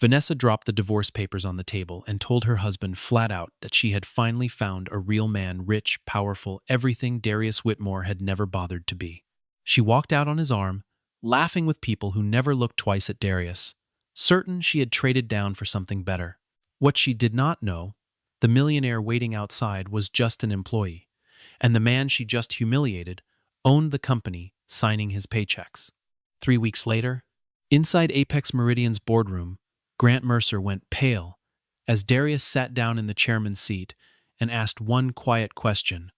Vanessa dropped the divorce papers on the table and told her husband flat out that she had finally found a real man, rich, powerful, everything Darius Whitmore had never bothered to be. She walked out on his arm, laughing with people who never looked twice at Darius, certain she had traded down for something better. What she did not know, the millionaire waiting outside was just an employee, and the man she just humiliated owned the company, signing his paychecks. 3 weeks later, inside Apex Meridian's boardroom, Grant Mercer went pale as Darius sat down in the chairman's seat and asked one quiet question.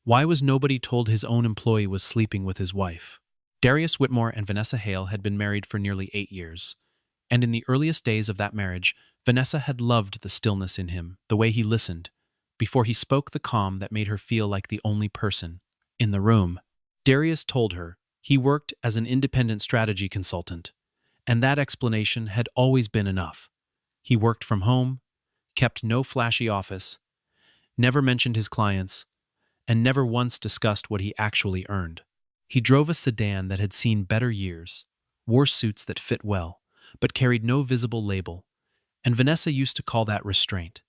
Why was nobody told his own employee was sleeping with his wife? Darius Whitmore and Vanessa Hale had been married for nearly 8 years, and in the earliest days of that marriage, Vanessa had loved the stillness in him, the way he listened, before he spoke, the calm that made her feel like the only person in the room. Darius told her he worked as an independent strategy consultant, and that explanation had always been enough. He worked from home, kept no flashy office, never mentioned his clients, and never once discussed what he actually earned. He drove a sedan that had seen better years, wore suits that fit well, but carried no visible label, and Vanessa used to call that restraint.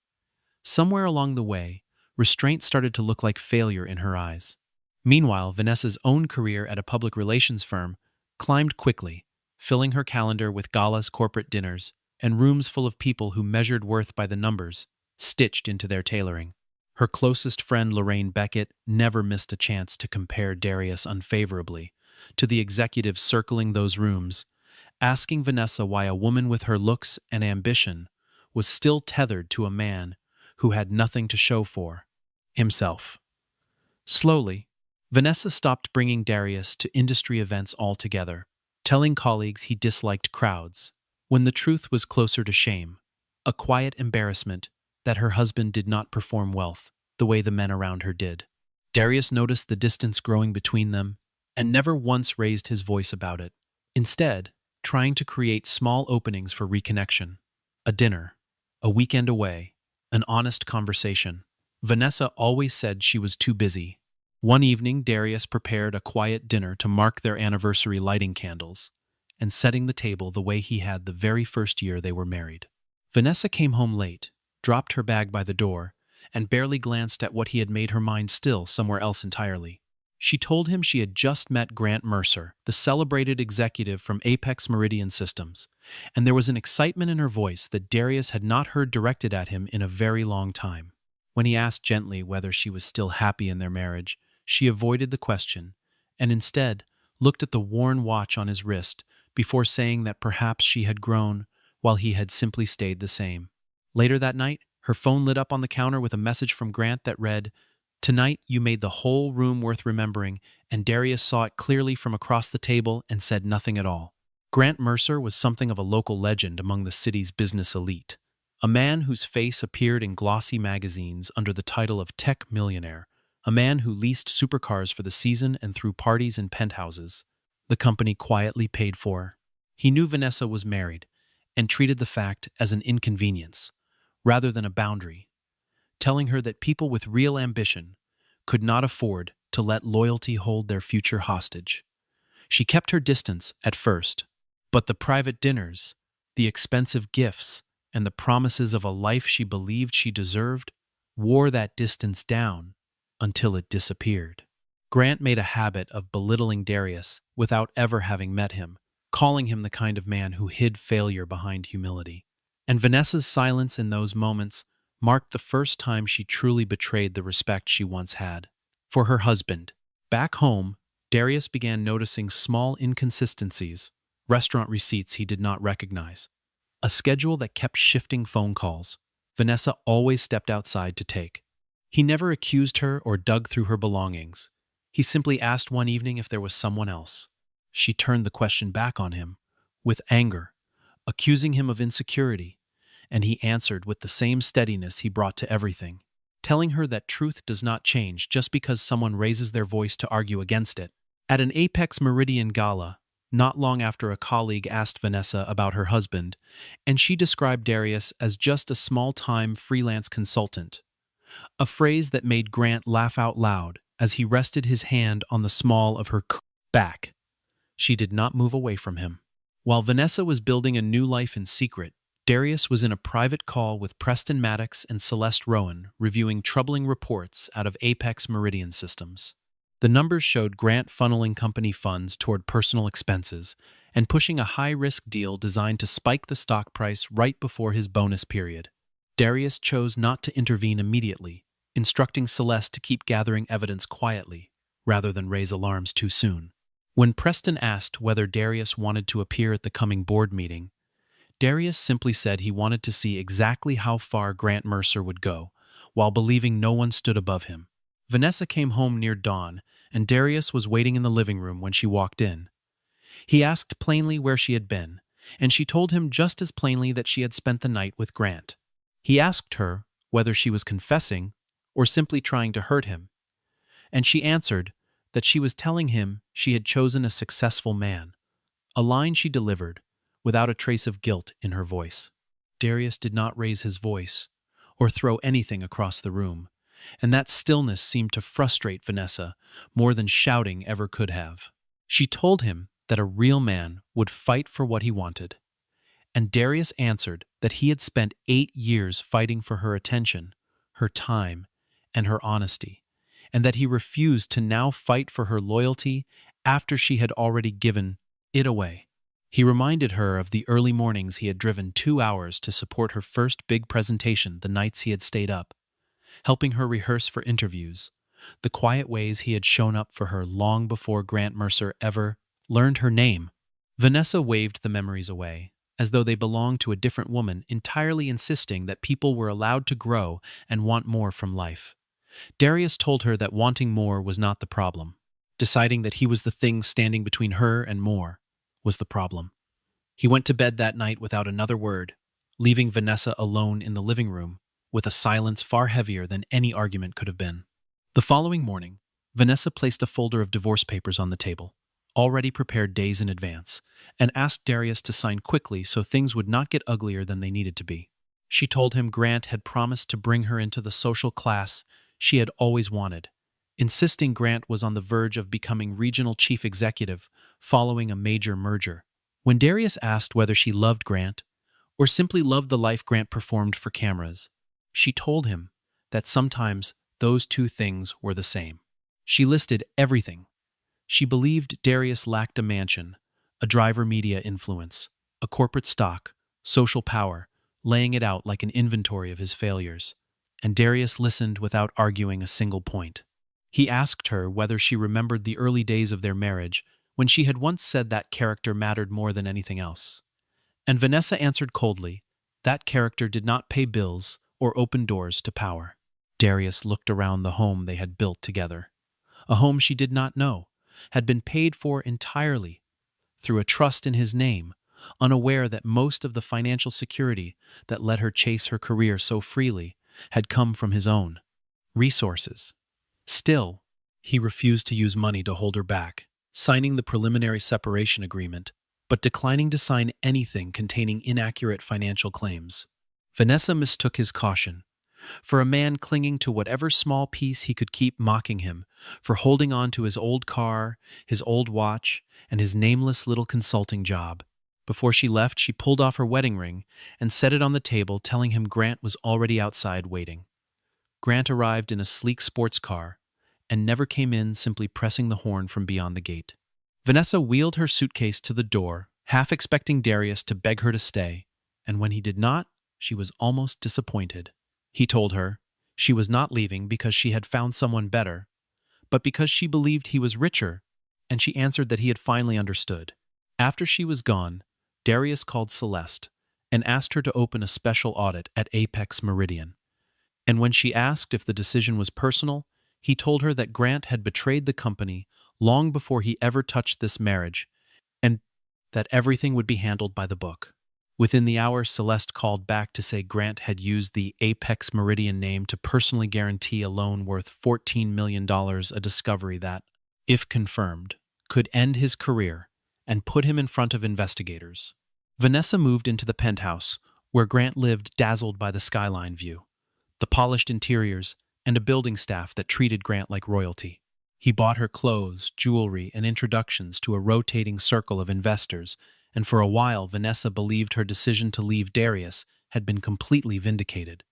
Somewhere along the way, restraint started to look like failure in her eyes. Meanwhile, Vanessa's own career at a public relations firm climbed quickly, filling her calendar with galas, corporate dinners, and rooms full of people who measured worth by the numbers, stitched into their tailoring. Her closest friend Lorraine Beckett never missed a chance to compare Darius unfavorably to the executives circling those rooms, asking Vanessa why a woman with her looks and ambition was still tethered to a man who had nothing to show for himself. Slowly, Vanessa stopped bringing Darius to industry events altogether, telling colleagues he disliked crowds, when the truth was closer to shame, a quiet embarrassment that her husband did not perform wealth the way the men around her did. Darius noticed the distance growing between them and never once raised his voice about it, instead trying to create small openings for reconnection. A dinner, a weekend away, an honest conversation. Vanessa always said she was too busy. One evening, Darius prepared a quiet dinner to mark their anniversary, lighting candles and setting the table the way he had the very first year they were married. Vanessa came home late, dropped her bag by the door, and barely glanced at what he had made her mind still somewhere else entirely. She told him she had just met Grant Mercer, the celebrated executive from Apex Meridian Systems, and there was an excitement in her voice that Darius had not heard directed at him in a very long time. When he asked gently whether she was still happy in their marriage, she avoided the question and instead looked at the worn watch on his wrist before saying that perhaps she had grown while he had simply stayed the same. Later that night, her phone lit up on the counter with a message from Grant that read, "Tonight you made the whole room worth remembering," and Darius saw it clearly from across the table and said nothing at all. Grant Mercer was something of a local legend among the city's business elite, a man whose face appeared in glossy magazines under the title of Tech Millionaire, a man who leased supercars for the season and threw parties in penthouses the company quietly paid for. He knew Vanessa was married and treated the fact as an inconvenience rather than a boundary, telling her that people with real ambition could not afford to let loyalty hold their future hostage. She kept her distance at first, but the private dinners, the expensive gifts, and the promises of a life she believed she deserved wore that distance down until it disappeared. Grant made a habit of belittling Darius without ever having met him, calling him the kind of man who hid failure behind humility. And Vanessa's silence in those moments marked the first time she truly betrayed the respect she once had for her husband. Back home, Darius began noticing small inconsistencies, restaurant receipts he did not recognize, a schedule that kept shifting phone calls Vanessa always stepped outside to take. He never accused her or dug through her belongings. He simply asked one evening if there was someone else. She turned the question back on him with anger, accusing him of insecurity, and he answered with the same steadiness he brought to everything, telling her that truth does not change just because someone raises their voice to argue against it. At an Apex Meridian gala, not long after, a colleague asked Vanessa about her husband, and she described Darius as just a small-time freelance consultant, a phrase that made Grant laugh out loud as he rested his hand on the small of her back. She did not move away from him. While Vanessa was building a new life in secret, Darius was in a private call with Preston Maddox and Celeste Rowan, reviewing troubling reports out of Apex Meridian Systems. The numbers showed Grant funneling company funds toward personal expenses and pushing a high-risk deal designed to spike the stock price right before his bonus period. Darius chose not to intervene immediately, instructing Celeste to keep gathering evidence quietly, rather than raise alarms too soon. When Preston asked whether Darius wanted to appear at the coming board meeting, Darius simply said he wanted to see exactly how far Grant Mercer would go, while believing no one stood above him. Vanessa came home near dawn, and Darius was waiting in the living room when she walked in. He asked plainly where she had been, and she told him just as plainly that she had spent the night with Grant. He asked her whether she was confessing or simply trying to hurt him, and she answered that she was telling him she had chosen a successful man, a line she delivered without a trace of guilt in her voice. Darius did not raise his voice or throw anything across the room, and that stillness seemed to frustrate Vanessa more than shouting ever could have. She told him that a real man would fight for what he wanted, and Darius answered that he had spent 8 years fighting for her attention, her time, and her honesty, and that he refused to now fight for her loyalty after she had already given it away. He reminded her of the early mornings he had driven 2 hours to support her first big presentation, the nights he had stayed up, helping her rehearse for interviews, the quiet ways he had shown up for her long before Grant Mercer ever learned her name. Vanessa waved the memories away, as though they belonged to a different woman, entirely insisting that people were allowed to grow and want more from life. Darius told her that wanting more was not the problem. Deciding that he was the thing standing between her and more was the problem. He went to bed that night without another word, leaving Vanessa alone in the living room with a silence far heavier than any argument could have been. The following morning, Vanessa placed a folder of divorce papers on the table, already prepared days in advance, and asked Darius to sign quickly so things would not get uglier than they needed to be. She told him Grant had promised to bring her into the social class she had always wanted, insisting Grant was on the verge of becoming regional chief executive following a major merger. When Darius asked whether she loved Grant or simply loved the life Grant performed for cameras, she told him that sometimes those two things were the same. She listed everything. She believed Darius lacked a mansion, a driver media influence, a corporate stock, social power, laying it out like an inventory of his failures. And Darius listened without arguing a single point. He asked her whether she remembered the early days of their marriage when she had once said that character mattered more than anything else. And Vanessa answered coldly, that character did not pay bills or open doors to power. Darius looked around the home they had built together, a home she did not know, had been paid for entirely through a trust in his name, unaware that most of the financial security that let her chase her career so freely had come from his own resources. Still, he refused to use money to hold her back, signing the preliminary separation agreement, but declining to sign anything containing inaccurate financial claims. Vanessa mistook his caution for a man clinging to whatever small piece he could keep, mocking him for holding on to his old car, his old watch, and his nameless little consulting job. Before she left, she pulled off her wedding ring and set it on the table, telling him Grant was already outside waiting. Grant arrived in a sleek sports car and never came in, simply pressing the horn from beyond the gate. Vanessa wheeled her suitcase to the door, half expecting Darius to beg her to stay, and when he did not, she was almost disappointed. He told her she was not leaving because she had found someone better, but because she believed he was richer, and she answered that he had finally understood. After she was gone, Darius called Celeste and asked her to open a special audit at Apex Meridian. And when she asked if the decision was personal, he told her that Grant had betrayed the company long before he ever touched this marriage, and that everything would be handled by the book. Within the hour, Celeste called back to say Grant had used the Apex Meridian name to personally guarantee a loan worth $14 million, a discovery that, if confirmed, could end his career and put him in front of investigators. Vanessa moved into the penthouse, where Grant lived, dazzled by the skyline view, the polished interiors, and a building staff that treated Grant like royalty. He bought her clothes, jewelry, and introductions to a rotating circle of investors and for a while Vanessa believed her decision to leave Darius had been completely vindicated.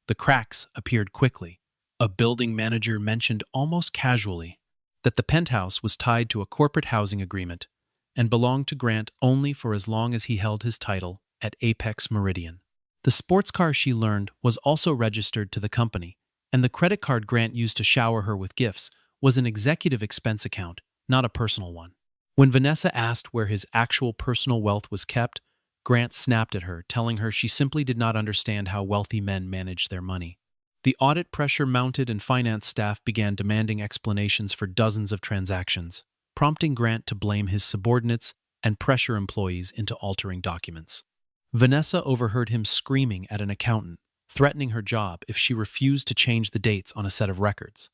The cracks appeared quickly. A building manager mentioned almost casually that the penthouse was tied to a corporate housing agreement and belonged to Grant only for as long as he held his title at Apex Meridian. The sports car, she learned, was also registered to the company, and the credit card Grant used to shower her with gifts was an executive expense account, not a personal one. When Vanessa asked where his actual personal wealth was kept, Grant snapped at her, telling her she simply did not understand how wealthy men manage their money. The audit pressure mounted and finance staff began demanding explanations for dozens of transactions, prompting Grant to blame his subordinates and pressure employees into altering documents. Vanessa overheard him screaming at an accountant, threatening her job if she refused to change the dates on a set of records.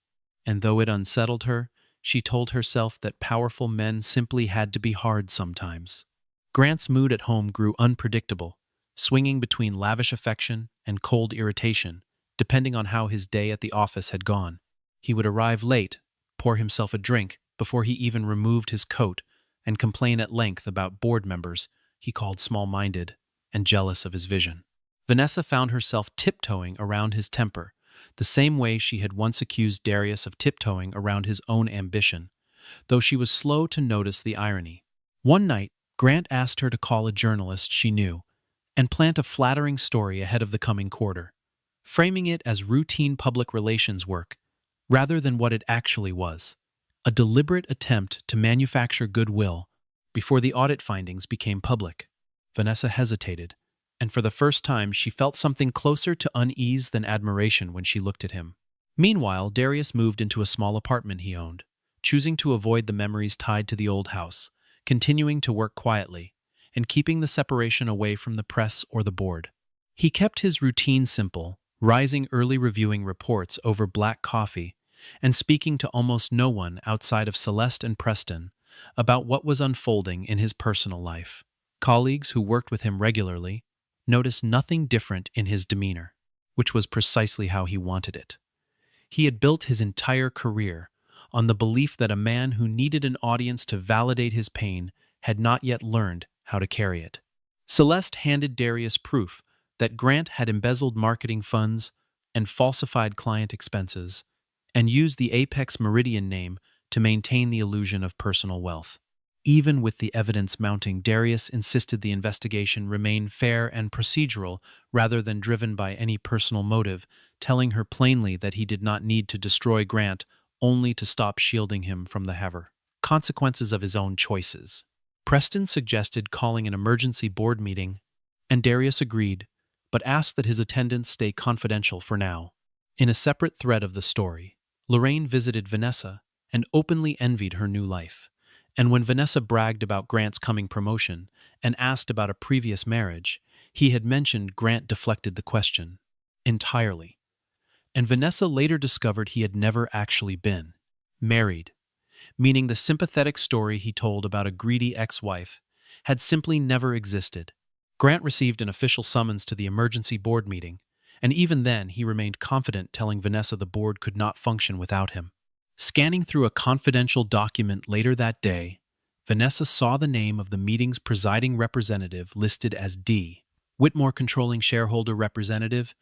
And though it unsettled her, she told herself that powerful men simply had to be hard sometimes. Grant's mood at home grew unpredictable, swinging between lavish affection and cold irritation, depending on how his day at the office had gone. He would arrive late, pour himself a drink before he even removed his coat, and complain at length about board members he called small-minded and jealous of his vision. Vanessa found herself tiptoeing around his temper, the same way she had once accused Darius of tiptoeing around his own ambition, though she was slow to notice the irony. One night, Grant asked her to call a journalist she knew and plant a flattering story ahead of the coming quarter, framing it as routine public relations work rather than what it actually was, a deliberate attempt to manufacture goodwill before the audit findings became public. Vanessa hesitated, and for the first time she felt something closer to unease than admiration when she looked at him. Meanwhile, Darius moved into a small apartment he owned, choosing to avoid the memories tied to the old house, continuing to work quietly, and keeping the separation away from the press or the board. He kept his routine simple, rising early, reviewing reports over black coffee, and speaking to almost no one outside of Celeste and Preston about what was unfolding in his personal life. Colleagues who worked with him regularly noticed nothing different in his demeanor, which was precisely how he wanted it. He had built his entire career on the belief that a man who needed an audience to validate his pain had not yet learned how to carry it. Celeste handed Darius proof that Grant had embezzled marketing funds and falsified client expenses, and used the Apex Meridian name to maintain the illusion of personal wealth. Even with the evidence mounting, Darius insisted the investigation remain fair and procedural rather than driven by any personal motive, telling her plainly that he did not need to destroy Grant only to stop shielding him from the consequences of his own choices. Preston suggested calling an emergency board meeting, and Darius agreed, but asked that his attendance stay confidential for now. In a separate thread of the story, Lorraine visited Vanessa and openly envied her new life. And when Vanessa bragged about Grant's coming promotion and asked about a previous marriage, he had mentioned, Grant deflected the question entirely. And Vanessa later discovered he had never actually been married, meaning the sympathetic story he told about a greedy ex-wife had simply never existed. Grant received an official summons to the emergency board meeting, and even then he remained confident, telling Vanessa the board could not function without him. Scanning through a confidential document later that day, Vanessa saw the name of the meeting's presiding representative listed as D. Whitmore, controlling shareholder representative,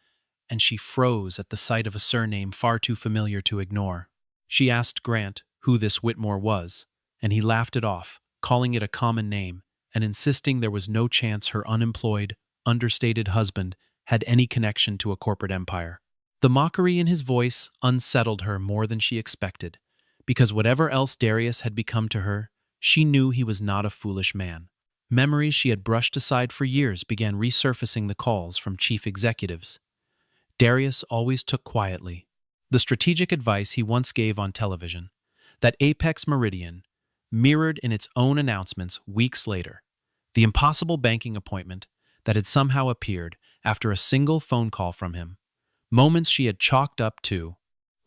and she froze at the sight of a surname far too familiar to ignore. She asked Grant who this Whitmore was, and he laughed it off, calling it a common name and insisting there was no chance her unemployed, understated husband had any connection to a corporate empire. The mockery in his voice unsettled her more than she expected, because whatever else Darius had become to her, she knew he was not a foolish man. Memories she had brushed aside for years began resurfacing, the calls from chief executives Darius always took quietly, the strategic advice he once gave on television, that Apex Meridian mirrored in its own announcements weeks later, the impossible banking appointment that had somehow appeared after a single phone call from him, moments she had chalked up to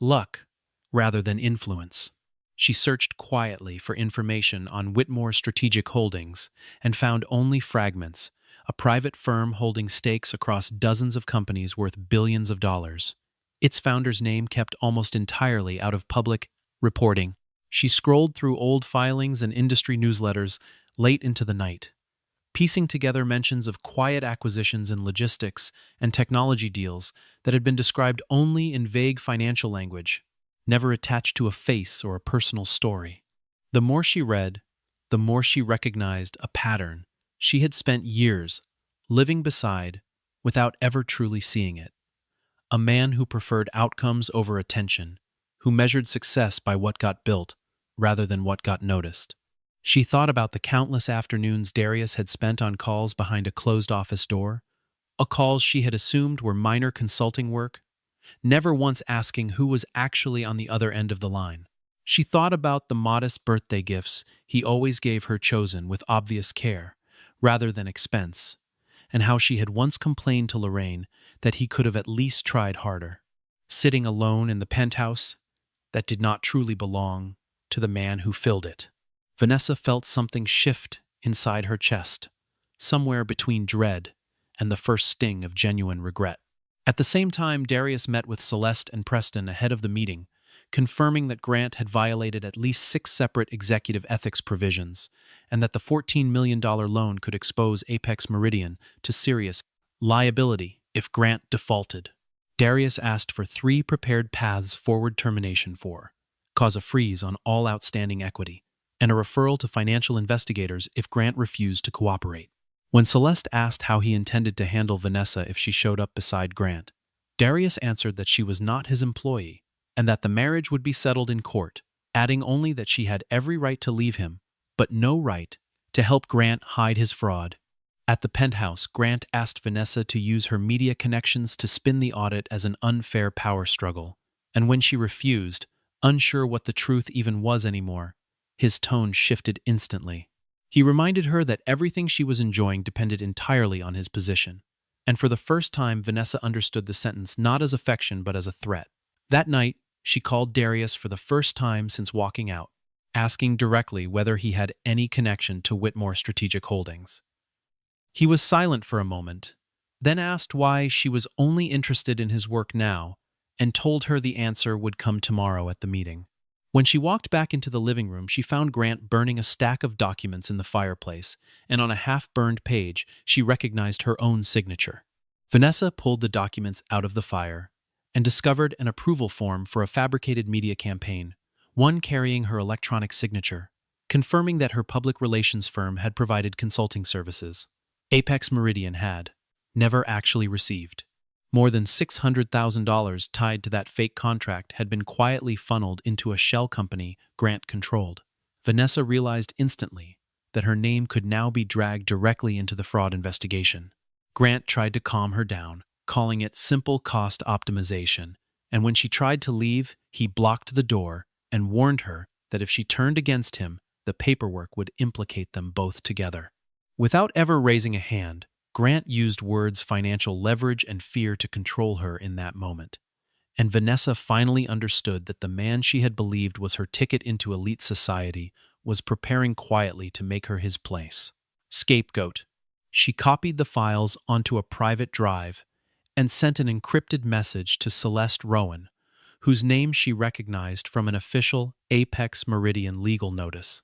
luck rather than influence. She searched quietly for information on Whitmore Strategic Holdings and found only fragments, a private firm holding stakes across dozens of companies worth billions of dollars. Its founder's name kept almost entirely out of public reporting. She scrolled through old filings and industry newsletters late into the night, piecing together mentions of quiet acquisitions in logistics and technology deals that had been described only in vague financial language, never attached to a face or a personal story. The more she read, the more she recognized a pattern she had spent years living beside without ever truly seeing it. A man who preferred outcomes over attention, who measured success by what got built rather than what got noticed. She thought about the countless afternoons Darius had spent on calls behind a closed office door, calls she had assumed were minor consulting work, never once asking who was actually on the other end of the line. She thought about the modest birthday gifts he always gave her, chosen with obvious care rather than expense, and how she had once complained to Lorraine that he could have at least tried harder. Sitting alone in the penthouse that did not truly belong to the man who filled it, Vanessa felt something shift inside her chest, somewhere between dread and the first sting of genuine regret. At the same time, Darius met with Celeste and Preston ahead of the meeting, confirming that Grant had violated at least 6 separate executive ethics provisions, and that the $14 million loan could expose Apex Meridian to serious liability if Grant defaulted. Darius asked for 3 prepared paths forward: termination for cause a freeze on all outstanding equity, and a referral to financial investigators if Grant refused to cooperate. When Celeste asked how he intended to handle Vanessa if she showed up beside Grant, Darius answered that she was not his employee and that the marriage would be settled in court, adding only that she had every right to leave him, but no right to help Grant hide his fraud. At the penthouse, Grant asked Vanessa to use her media connections to spin the audit as an unfair power struggle, and when she refused, unsure what the truth even was anymore, his tone shifted instantly. He reminded her that everything she was enjoying depended entirely on his position, and for the first time Vanessa understood the sentence not as affection but as a threat. That night, she called Darius for the first time since walking out, asking directly whether he had any connection to Whitmore Strategic Holdings. He was silent for a moment, then asked why she was only interested in his work now, and told her the answer would come tomorrow at the meeting. When she walked back into the living room, she found Grant burning a stack of documents in the fireplace, and on a half-burned page, she recognized her own signature. Vanessa pulled the documents out of the fire and discovered an approval form for a fabricated media campaign, one carrying her electronic signature, confirming that her public relations firm had provided consulting services. Apex Meridian had never actually received. More than $600,000 tied to that fake contract had been quietly funneled into a shell company Grant controlled. Vanessa realized instantly that her name could now be dragged directly into the fraud investigation. Grant tried to calm her down, calling it simple cost optimization, and when she tried to leave, he blocked the door and warned her that if she turned against him, the paperwork would implicate them both together. Without ever raising a hand, Grant used words, financial leverage, and fear to control her in that moment. And Vanessa finally understood that the man she had believed was her ticket into elite society was preparing quietly to make her his place. Scapegoat. She copied the files onto a private drive and sent an encrypted message to Celeste Rowan, whose name she recognized from an official Apex Meridian legal notice.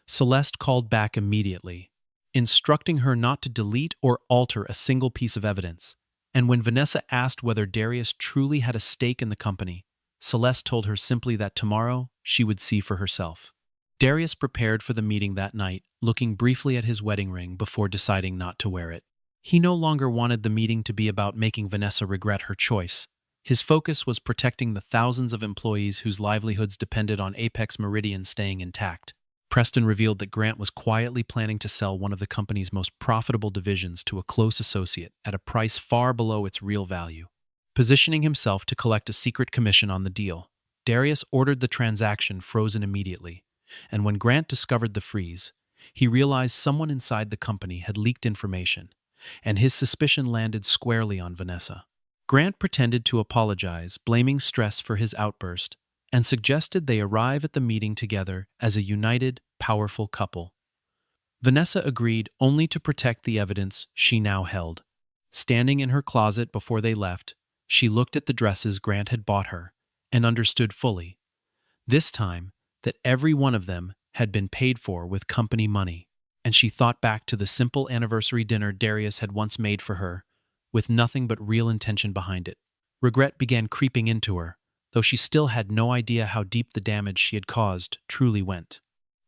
Celeste called back immediately, instructing her not to delete or alter a single piece of evidence, and when Vanessa asked whether Darius truly had a stake in the company, Celeste told her simply that tomorrow she would see for herself. Darius prepared for the meeting that night, looking briefly at his wedding ring before deciding not to wear it. He no longer wanted the meeting to be about making Vanessa regret her choice. His focus was protecting the thousands of employees whose livelihoods depended on Apex Meridian staying intact. Preston revealed that Grant was quietly planning to sell one of the company's most profitable divisions to a close associate at a price far below its real value. Positioning himself to collect a secret commission on the deal, Darius ordered the transaction frozen immediately, and when Grant discovered the freeze, he realized someone inside the company had leaked information, and his suspicion landed squarely on Vanessa. Grant pretended to apologize, blaming stress for his outburst, and suggested they arrive at the meeting together as a united, powerful couple. Vanessa agreed only to protect the evidence she now held. Standing in her closet before they left, she looked at the dresses Grant had bought her and understood fully, this time, that every one of them had been paid for with company money. and she thought back to the simple anniversary dinner Darius had once made for her, with nothing but real intention behind it. Regret began creeping into her, though she still had no idea how deep the damage she had caused truly went.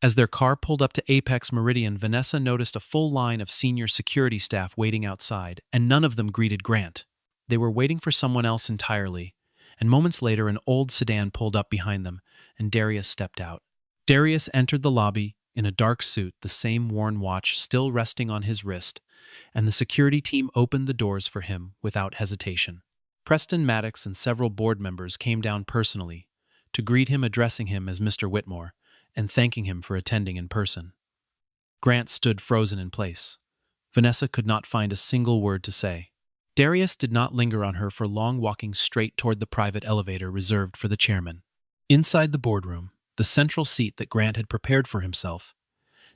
As their car pulled up to Apex Meridian, Vanessa noticed a full line of senior security staff waiting outside, and none of them greeted Grant. They were waiting for someone else entirely, and moments later an old sedan pulled up behind them, and Darius stepped out. Darius entered the lobby in a dark suit, the same worn watch still resting on his wrist, and the security team opened the doors for him without hesitation. Preston Maddox and several board members came down personally to greet him, addressing him as Mr. Whitmore and thanking him for attending in person. Grant stood frozen in place. Vanessa could not find a single word to say. Darius did not linger on her for long, walking straight toward the private elevator reserved for the chairman. Inside the boardroom, the central seat that Grant had prepared for himself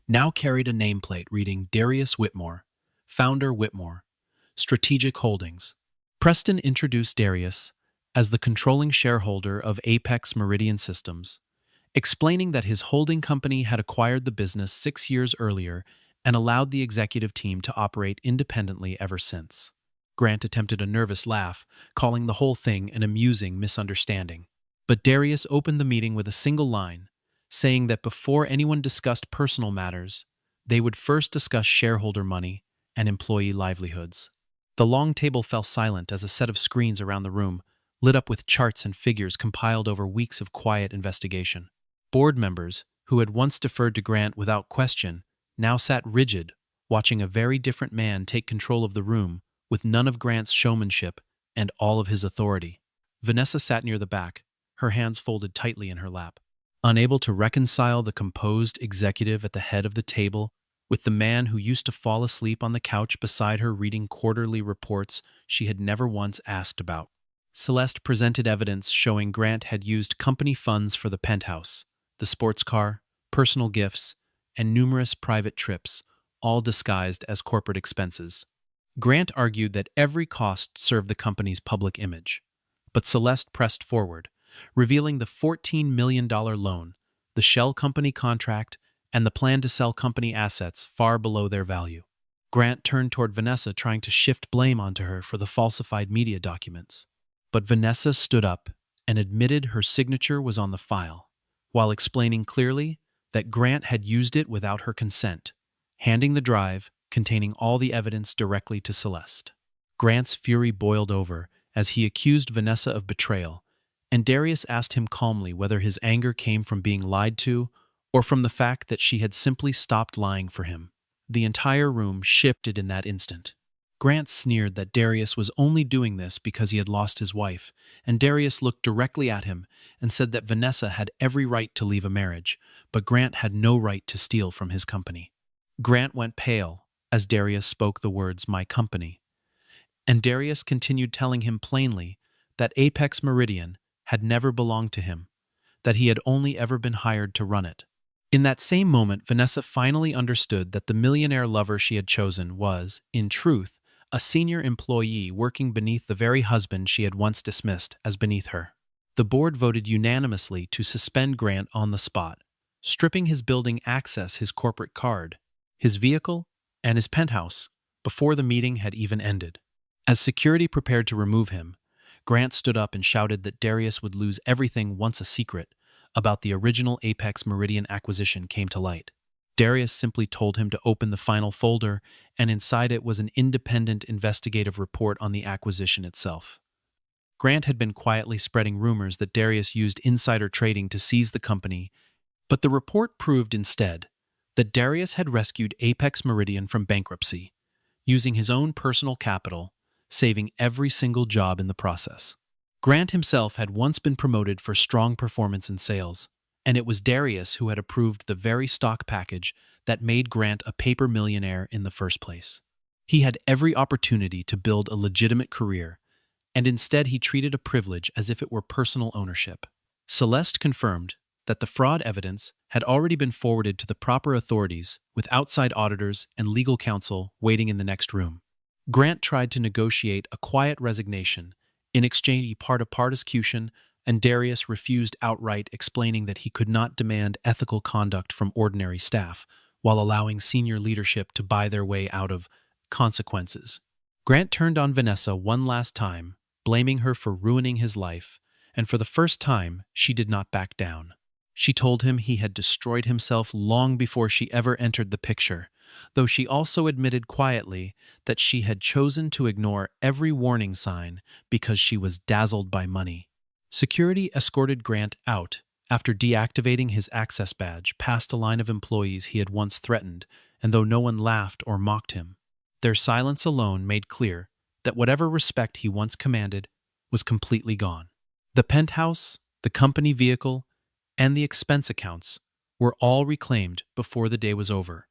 now carried a nameplate reading Darius Whitmore, Founder Whitmore, Strategic Holdings. Preston introduced Darius as the controlling shareholder of Apex Meridian Systems, explaining that his holding company had acquired the business 6 years earlier and allowed the executive team to operate independently ever since. Grant attempted a nervous laugh, calling the whole thing an amusing misunderstanding. But Darius opened the meeting with a single line, saying that before anyone discussed personal matters, they would first discuss shareholder money and employee livelihoods. The long table fell silent as a set of screens around the room lit up with charts and figures compiled over weeks of quiet investigation. Board members, who had once deferred to Grant without question, now sat rigid, watching a very different man take control of the room with none of Grant's showmanship and all of his authority. Vanessa sat near the back, her hands folded tightly in her lap, unable to reconcile the composed executive at the head of the table with the man who used to fall asleep on the couch beside her reading quarterly reports she had never once asked about. Celeste presented evidence showing Grant had used company funds for the penthouse, the sports car, personal gifts, and numerous private trips, all disguised as corporate expenses. Grant argued that every cost served the company's public image, but Celeste pressed forward, revealing the $14 million loan, the shell company contract, and the plan to sell company assets far below their value. Grant turned toward Vanessa, trying to shift blame onto her for the falsified media documents. But Vanessa stood up and admitted her signature was on the file, while explaining clearly that Grant had used it without her consent, handing the drive containing all the evidence directly to Celeste. Grant's fury boiled over as he accused Vanessa of betrayal, and Darius asked him calmly whether his anger came from being lied to or from the fact that she had simply stopped lying for him. The entire room shifted in that instant. Grant sneered that Darius was only doing this because he had lost his wife, and Darius looked directly at him and said that Vanessa had every right to leave a marriage, but Grant had no right to steal from his company. Grant went pale as Darius spoke the words, "my company," and Darius continued telling him plainly that Apex Meridian had never belonged to him, that he had only ever been hired to run it. In that same moment, Vanessa finally understood that the millionaire lover she had chosen was, in truth, a senior employee working beneath the very husband she had once dismissed as beneath her. The board voted unanimously to suspend Grant on the spot, stripping his building access, his corporate card, his vehicle, and his penthouse before the meeting had even ended. As security prepared to remove him, Grant stood up and shouted that Darius would lose everything once a secret about the original Apex Meridian acquisition came to light. Darius simply told him to open the final folder, and inside it was an independent investigative report on the acquisition itself. Grant had been quietly spreading rumors that Darius used insider trading to seize the company, but the report proved instead that Darius had rescued Apex Meridian from bankruptcy, using his own personal capital, saving every single job in the process. Grant himself had once been promoted for strong performance in sales, and it was Darius who had approved the very stock package that made Grant a paper millionaire in the first place. He had every opportunity to build a legitimate career, and instead he treated a privilege as if it were personal ownership. Celeste confirmed that the fraud evidence had already been forwarded to the proper authorities, with outside auditors and legal counsel waiting in the next room. Grant tried to negotiate a quiet resignation. In exchange, he part of prosecution, and Darius refused outright, explaining that he could not demand ethical conduct from ordinary staff while allowing senior leadership to buy their way out of consequences. Grant turned on Vanessa one last time, blaming her for ruining his life, and for the first time, she did not back down. She told him he had destroyed himself long before she ever entered the picture, though she also admitted quietly that she had chosen to ignore every warning sign because she was dazzled by money. Security escorted Grant out after deactivating his access badge past a line of employees he had once threatened, and though no one laughed or mocked him, their silence alone made clear that whatever respect he once commanded was completely gone. The penthouse, the company vehicle, and the expense accounts were all reclaimed before the day was over,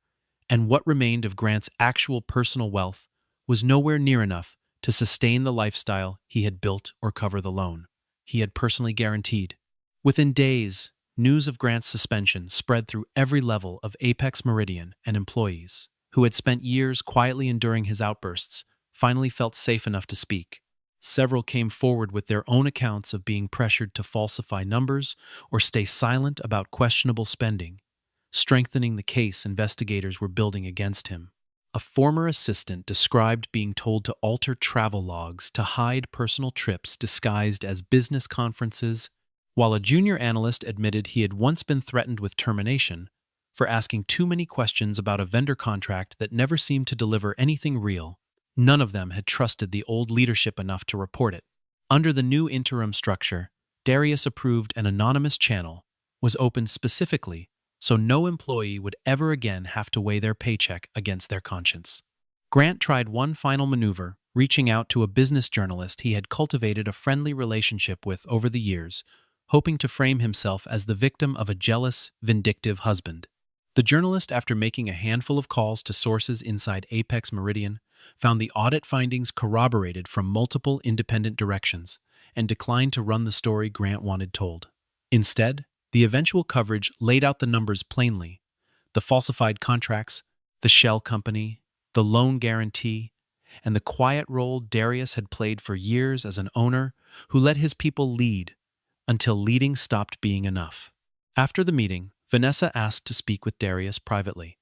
and what remained of Grant's actual personal wealth was nowhere near enough to sustain the lifestyle he had built or cover the loan he had personally guaranteed. Within days, news of Grant's suspension spread through every level of Apex Meridian, and employees, who had spent years quietly enduring his outbursts, finally felt safe enough to speak. Several came forward with their own accounts of being pressured to falsify numbers or stay silent about questionable spending, strengthening the case investigators were building against him. A former assistant described being told to alter travel logs to hide personal trips disguised as business conferences, while a junior analyst admitted he had once been threatened with termination for asking too many questions about a vendor contract that never seemed to deliver anything real. None of them had trusted the old leadership enough to report it. Under the new interim structure, Darius approved an anonymous channel was opened specifically so no employee would ever again have to weigh their paycheck against their conscience. Grant tried one final maneuver, reaching out to a business journalist he had cultivated a friendly relationship with over the years, hoping to frame himself as the victim of a jealous, vindictive husband. The journalist, after making a handful of calls to sources inside Apex Meridian, found the audit findings corroborated from multiple independent directions, and declined to run the story Grant wanted told. Instead, the eventual coverage laid out the numbers plainly: the falsified contracts, the shell company, the loan guarantee, and the quiet role Darius had played for years as an owner who let his people lead until leading stopped being enough. After the meeting, Vanessa asked to speak with Darius privately,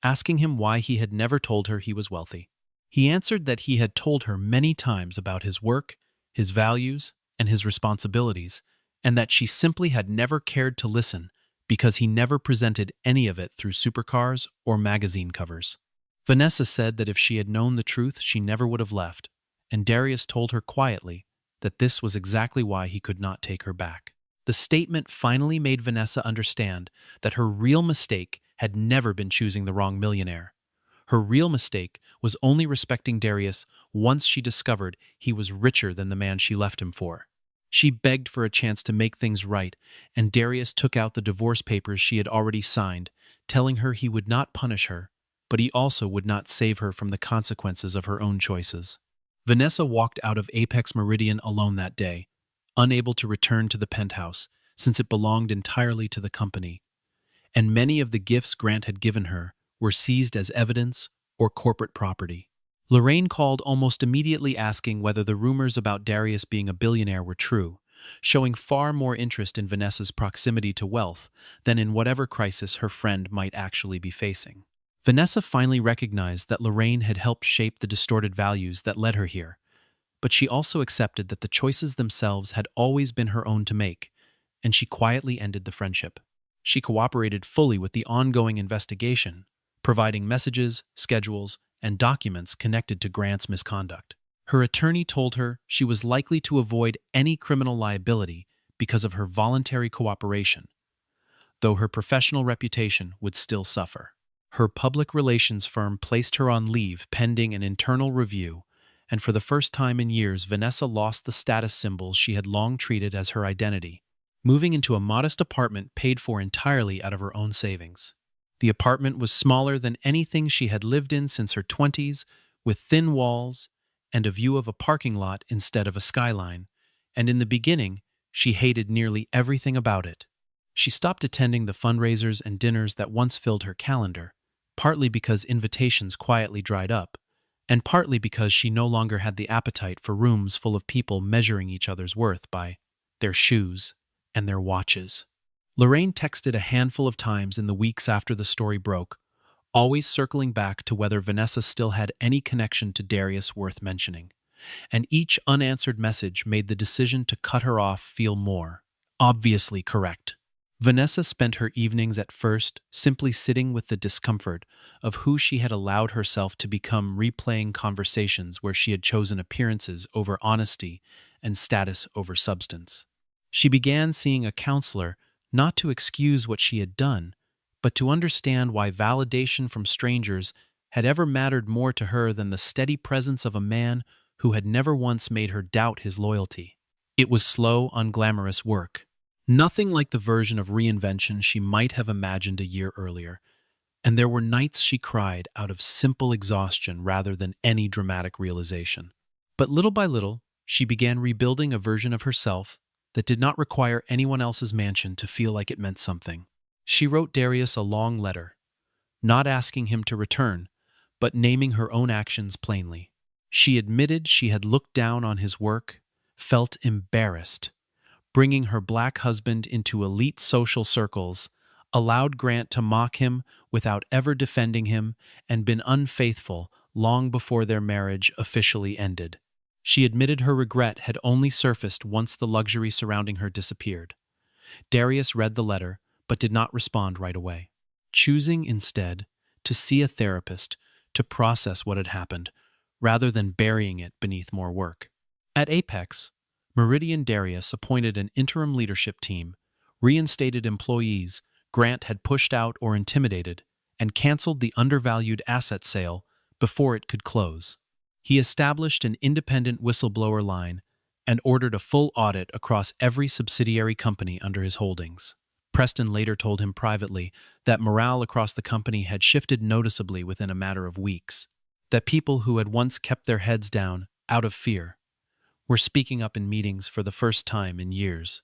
asking him why he had never told her he was wealthy. He answered that he had told her many times about his work, his values, and his responsibilities, and that she simply had never cared to listen because he never presented any of it through supercars or magazine covers. Vanessa said that if she had known the truth, she never would have left, and Darius told her quietly that this was exactly why he could not take her back. The statement finally made Vanessa understand that her real mistake had never been choosing the wrong millionaire. Her real mistake was only respecting Darius once she discovered he was richer than the man she left him for. She begged for a chance to make things right, and Darius took out the divorce papers she had already signed, telling her he would not punish her, but he also would not save her from the consequences of her own choices. Vanessa walked out of Apex Meridian alone that day, unable to return to the penthouse since it belonged entirely to the company, and many of the gifts Grant had given her were seized as evidence or corporate property. Lorraine called almost immediately asking whether the rumors about Darius being a billionaire were true, showing far more interest in Vanessa's proximity to wealth than in whatever crisis her friend might actually be facing. Vanessa finally recognized that Lorraine had helped shape the distorted values that led her here, but she also accepted that the choices themselves had always been her own to make, and she quietly ended the friendship. She cooperated fully with the ongoing investigation, providing messages, schedules, and documents connected to Grant's misconduct. Her attorney told her she was likely to avoid any criminal liability because of her voluntary cooperation, though her professional reputation would still suffer. Her public relations firm placed her on leave pending an internal review, and for the first time in years, Vanessa lost the status symbols she had long treated as her identity, moving into a modest apartment paid for entirely out of her own savings. The apartment was smaller than anything she had lived in since her 20s, with thin walls and a view of a parking lot instead of a skyline, and in the beginning, she hated nearly everything about it. She stopped attending the fundraisers and dinners that once filled her calendar, partly because invitations quietly dried up, and partly because she no longer had the appetite for rooms full of people measuring each other's worth by their shoes and their watches. Lorraine texted a handful of times in the weeks after the story broke, always circling back to whether Vanessa still had any connection to Darius worth mentioning. And each unanswered message made the decision to cut her off feel more obviously correct. Vanessa spent her evenings at first simply sitting with the discomfort of who she had allowed herself to become, replaying conversations where she had chosen appearances over honesty and status over substance. She began seeing a counselor not to excuse what she had done, but to understand why validation from strangers had ever mattered more to her than the steady presence of a man who had never once made her doubt his loyalty. It was slow, unglamorous work, nothing like the version of reinvention she might have imagined a year earlier, and there were nights she cried out of simple exhaustion rather than any dramatic realization. But little by little, she began rebuilding a version of herself that did not require anyone else's mansion to feel like it meant something. She wrote Darius a long letter, not asking him to return, but naming her own actions plainly. She admitted she had looked down on his work, felt embarrassed, bringing her black husband into elite social circles, allowed Grant to mock him without ever defending him, and been unfaithful long before their marriage officially ended. She admitted her regret had only surfaced once the luxury surrounding her disappeared. Darius read the letter, but did not respond right away, choosing instead to see a therapist to process what had happened, rather than burying it beneath more work. At Apex, Meridian Darius appointed an interim leadership team, reinstated employees Grant had pushed out or intimidated, and canceled the undervalued asset sale before it could close. He established an independent whistleblower line and ordered a full audit across every subsidiary company under his holdings. Preston later told him privately that morale across the company had shifted noticeably within a matter of weeks, that people who had once kept their heads down out of fear were speaking up in meetings for the first time in years.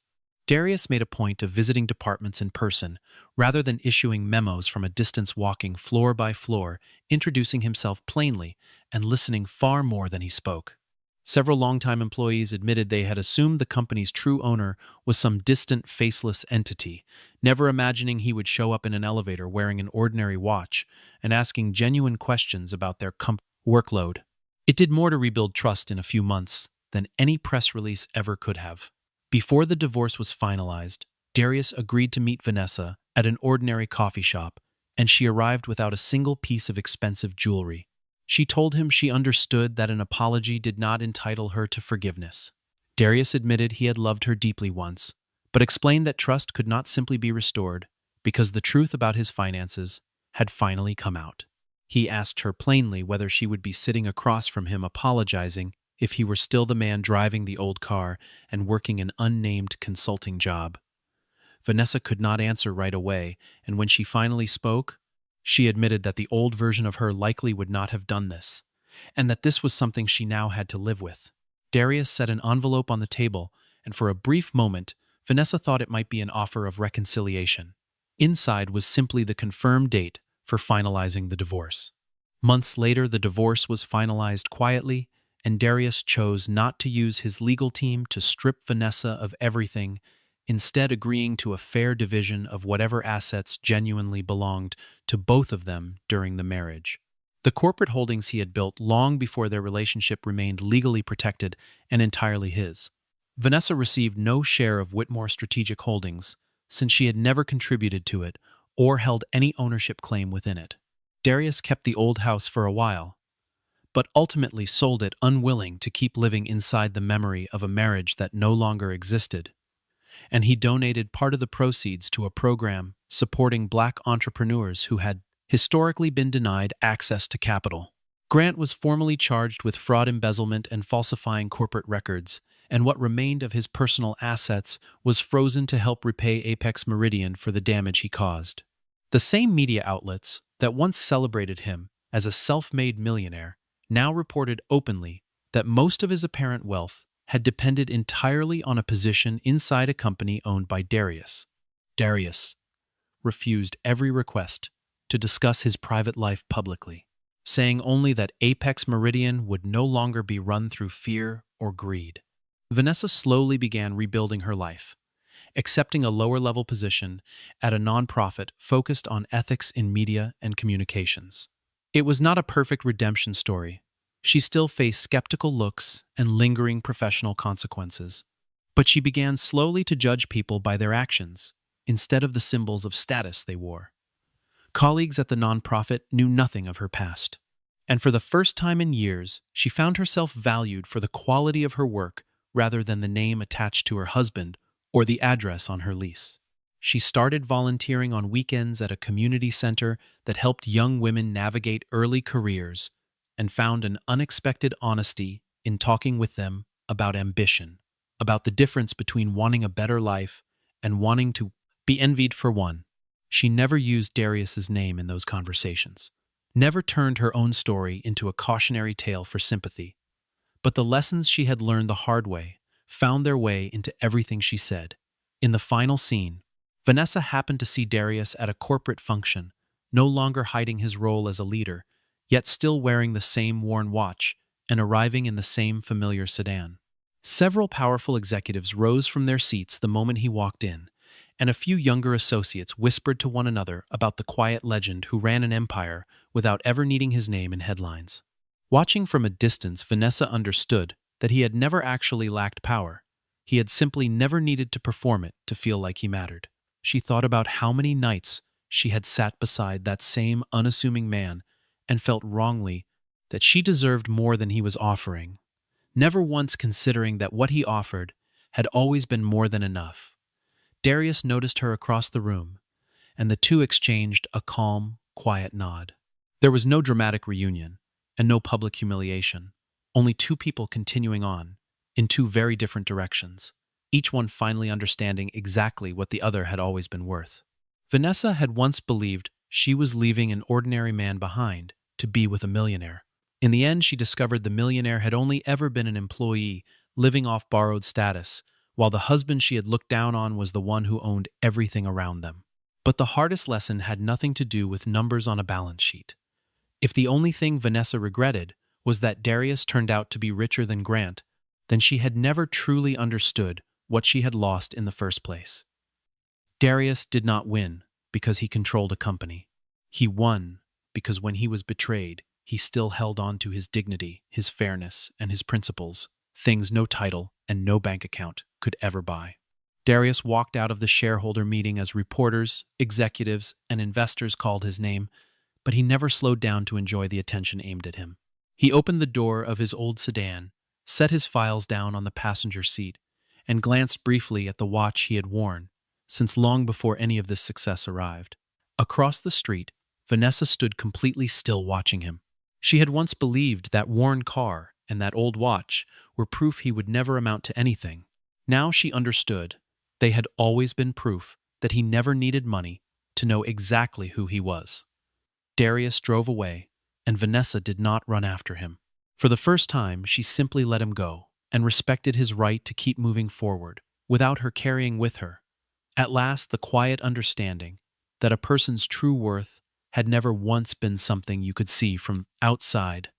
Darius made a point of visiting departments in person rather than issuing memos from a distance, walking floor by floor, introducing himself plainly and listening far more than he spoke. Several longtime employees admitted they had assumed the company's true owner was some distant, faceless entity, never imagining he would show up in an elevator wearing an ordinary watch and asking genuine questions about their workload. It did more to rebuild trust in a few months than any press release ever could have. Before the divorce was finalized, Darius agreed to meet Vanessa at an ordinary coffee shop, and she arrived without a single piece of expensive jewelry. She told him she understood that an apology did not entitle her to forgiveness. Darius admitted he had loved her deeply once, but explained that trust could not simply be restored because the truth about his finances had finally come out. He asked her plainly whether she would be sitting across from him apologizing if he were still the man driving the old car and working an unnamed consulting job. Vanessa could not answer right away, and when she finally spoke, she admitted that the old version of her likely would not have done this, and that this was something she now had to live with. Darius set an envelope on the table, and for a brief moment, Vanessa thought it might be an offer of reconciliation. Inside was simply the confirmed date for finalizing the divorce. Months later, the divorce was finalized quietly, and Darius chose not to use his legal team to strip Vanessa of everything, instead agreeing to a fair division of whatever assets genuinely belonged to both of them during the marriage. The corporate holdings he had built long before their relationship remained legally protected and entirely his. Vanessa received no share of Whitmore Strategic Holdings, since she had never contributed to it or held any ownership claim within it. Darius kept the old house for a while, but ultimately sold it, unwilling to keep living inside the memory of a marriage that no longer existed, and he donated part of the proceeds to a program supporting Black entrepreneurs who had historically been denied access to capital. Grant was formally charged with fraud, embezzlement, and falsifying corporate records, and what remained of his personal assets was frozen to help repay Apex Meridian for the damage he caused. The same media outlets that once celebrated him as a self-made millionaire now reported openly that most of his apparent wealth had depended entirely on a position inside a company owned by Darius. Darius refused every request to discuss his private life publicly, saying only that Apex Meridian would no longer be run through fear or greed. Vanessa slowly began rebuilding her life, accepting a lower-level position at a nonprofit focused on ethics in media and communications. It was not a perfect redemption story. She still faced skeptical looks and lingering professional consequences. But she began slowly to judge people by their actions, instead of the symbols of status they wore. Colleagues at the nonprofit knew nothing of her past. And for the first time in years, she found herself valued for the quality of her work rather than the name attached to her husband or the address on her lease. She started volunteering on weekends at a community center that helped young women navigate early careers and found an unexpected honesty in talking with them about ambition, about the difference between wanting a better life and wanting to be envied for one. She never used Darius's name in those conversations, never turned her own story into a cautionary tale for sympathy. But the lessons she had learned the hard way found their way into everything she said. In the final scene, Vanessa happened to see Darius at a corporate function, no longer hiding his role as a leader, yet still wearing the same worn watch and arriving in the same familiar sedan. Several powerful executives rose from their seats the moment he walked in, and a few younger associates whispered to one another about the quiet legend who ran an empire without ever needing his name in headlines. Watching from a distance, Vanessa understood that he had never actually lacked power. He had simply never needed to perform it to feel like he mattered. She thought about how many nights she had sat beside that same unassuming man and felt wrongly that she deserved more than he was offering, never once considering that what he offered had always been more than enough. Darius noticed her across the room, and the two exchanged a calm, quiet nod. There was no dramatic reunion, and no public humiliation, only two people continuing on, in two very different directions, each one finally understanding exactly what the other had always been worth. Vanessa had once believed she was leaving an ordinary man behind to be with a millionaire. In the end, she discovered the millionaire had only ever been an employee living off borrowed status, while the husband she had looked down on was the one who owned everything around them. But the hardest lesson had nothing to do with numbers on a balance sheet. If the only thing Vanessa regretted was that Darius turned out to be richer than Grant, then she had never truly understood what she had lost in the first place. Darius did not win because he controlled a company. He won because when he was betrayed, he still held on to his dignity, his fairness, and his principles, things no title and no bank account could ever buy. Darius walked out of the shareholder meeting as reporters, executives, and investors called his name, but he never slowed down to enjoy the attention aimed at him. He opened the door of his old sedan, set his files down on the passenger seat, and glanced briefly at the watch he had worn, since long before any of this success arrived. Across the street, Vanessa stood completely still watching him. She had once believed that worn car and that old watch were proof he would never amount to anything. Now she understood. They had always been proof that he never needed money to know exactly who he was. Darius drove away, and Vanessa did not run after him. For the first time, she simply let him go and respected his right to keep moving forward without her carrying with her. At last, the quiet understanding that a person's true worth had never once been something you could see from outside